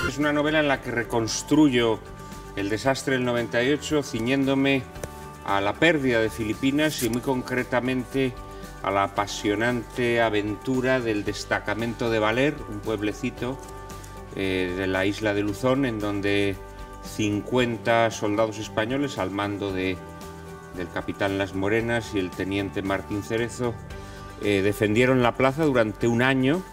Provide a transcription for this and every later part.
Es una novela en la que reconstruyo el desastre del 98, ciñéndome a la pérdida de Filipinas y muy concretamente a la apasionante aventura del destacamento de Valer, un pueblecito de la isla de Luzón, en donde 50 soldados españoles al mando del capitán Las Morenas y el teniente Martín Cerezo defendieron la plaza durante un año,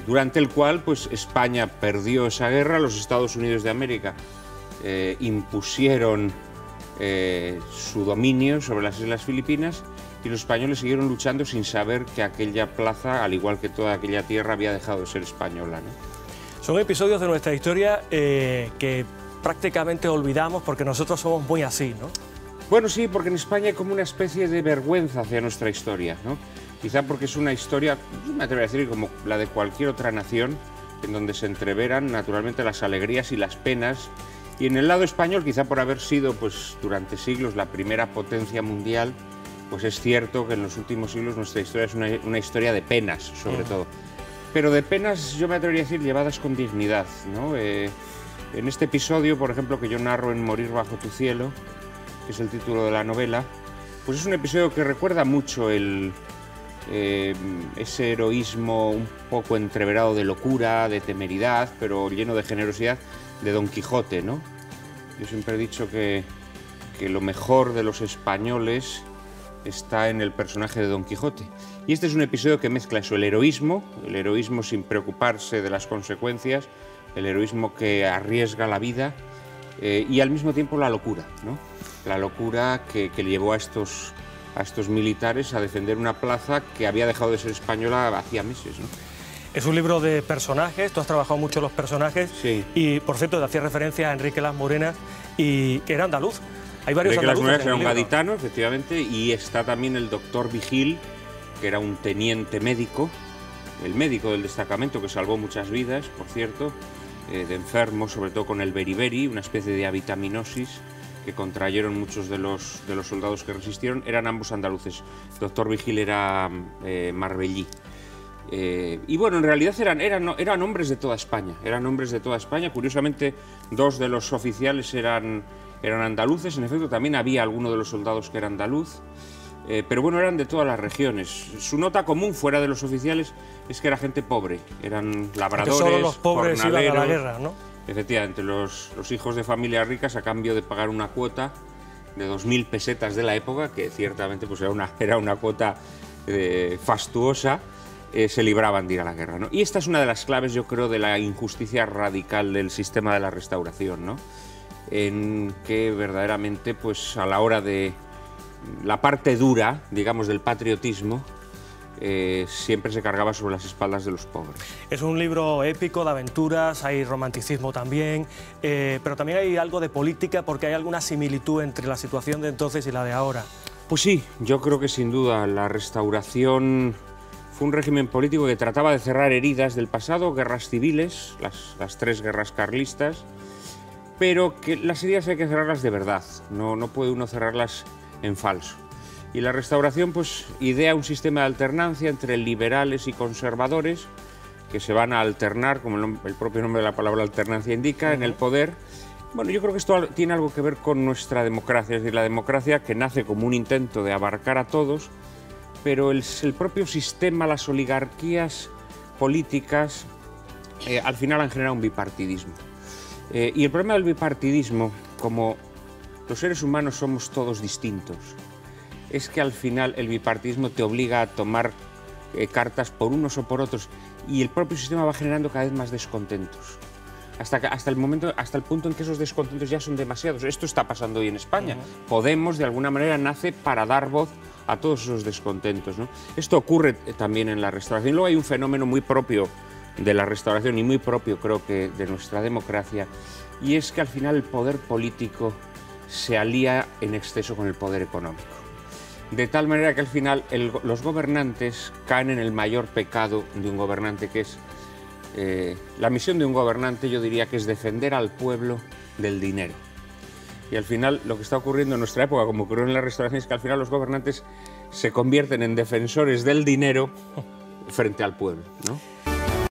durante el cual pues, España perdió esa guerra, los Estados Unidos de América impusieron su dominio sobre las Islas Filipinas y los españoles siguieron luchando sin saber que aquella plaza, al igual que toda aquella tierra, había dejado de ser española, ¿no? Son episodios de nuestra historia que prácticamente olvidamos porque nosotros somos muy así, ¿no? Bueno, sí, porque en España hay como una especie de vergüenza hacia nuestra historia, ¿no? Quizá porque es una historia, me atrevería a decir, como la de cualquier otra nación, en donde se entreveran naturalmente las alegrías y las penas. Y en el lado español, quizá por haber sido pues, durante siglos la primera potencia mundial, pues es cierto que en los últimos siglos nuestra historia es una historia de penas, sobre todo. Pero de penas, yo me atrevería a decir, llevadas con dignidad, ¿no? En este episodio, por ejemplo, que yo narro en Morir bajo tu cielo, que es el título de la novela, pues es un episodio que recuerda mucho ese heroísmo un poco entreverado de locura, de temeridad, pero lleno de generosidad, de Don Quijote, ¿no? Yo siempre he dicho que lo mejor de los españoles está en el personaje de Don Quijote. Y este es un episodio que mezcla eso, el heroísmo sin preocuparse de las consecuencias, el heroísmo que arriesga la vida y al mismo tiempo la locura, ¿no? La locura que llevó a estos militares a defender una plaza que había dejado de ser española hacía meses, ¿no? Es un libro de personajes, tú has trabajado mucho los personajes. Sí. Y, por cierto, te hacía referencia a Enrique Las Morenas, y que era andaluz. Hay varios Enrique Las andaluces Morenas en era el un libro. gaditano, efectivamente, y está también el doctor Vigil, que era un teniente médico, el médico del destacamento que salvó muchas vidas, por cierto, de enfermos, sobre todo con el beriberi, una especie de avitaminosis que contrayeron muchos de los soldados que resistieron. Eran ambos andaluces. El doctor Vigil era marbellí. Y bueno, en realidad eran hombres de toda España, Curiosamente, dos de los oficiales eran andaluces, en efecto, también había alguno de los soldados que era andaluz, pero bueno, eran de todas las regiones. Su nota común, fuera de los oficiales, es que era gente pobre, eran labradores, que solo los pobres iban a la jornaleros. guerra, ¿no? Efectivamente, los hijos de familias ricas, a cambio de pagar una cuota de 2000 pesetas de la época, que ciertamente pues, era una cuota fastuosa, se libraban de ir a la guerra, ¿no? Y esta es una de las claves, yo creo, de la injusticia radical del sistema de la Restauración, ¿no? En que verdaderamente, pues a la hora de la parte dura, digamos, del patriotismo, siempre se cargaba sobre las espaldas de los pobres. Es un libro épico de aventuras, hay romanticismo también, pero también hay algo de política porque hay alguna similitud entre la situación de entonces y la de ahora. Pues sí, yo creo que sin duda la Restauración fue un régimen político que trataba de cerrar heridas del pasado, guerras civiles, las tres guerras carlistas, pero que las heridas hay que cerrarlas de verdad, no puede uno cerrarlas en falso. Y la Restauración pues idea un sistema de alternancia entre liberales y conservadores que se van a alternar, como el propio nombre de la palabra alternancia indica, en el poder. Bueno, yo creo que esto tiene algo que ver con nuestra democracia, es decir, la democracia que nace como un intento de abarcar a todos, pero el propio sistema, las oligarquías políticas, al final han generado un bipartidismo. Y el problema del bipartidismo, como los seres humanos somos todos distintos, es que al final el bipartidismo te obliga a tomar cartas por unos o por otros, y el propio sistema va generando cada vez más descontentos. Hasta el punto en que esos descontentos ya son demasiados. Esto está pasando hoy en España. Podemos, de alguna manera, nace para dar voz a todos esos descontentos, ¿no? Esto ocurre también en la Restauración. Luego hay un fenómeno muy propio de la Restauración y muy propio, creo que, de nuestra democracia, y es que al final el poder político se alía en exceso con el poder económico. De tal manera que al final los gobernantes caen en el mayor pecado de un gobernante, que es la misión de un gobernante, yo diría que es defender al pueblo del dinero. Y al final lo que está ocurriendo en nuestra época, como ocurrió en la Restauración, es que al final los gobernantes se convierten en defensores del dinero frente al pueblo, ¿no?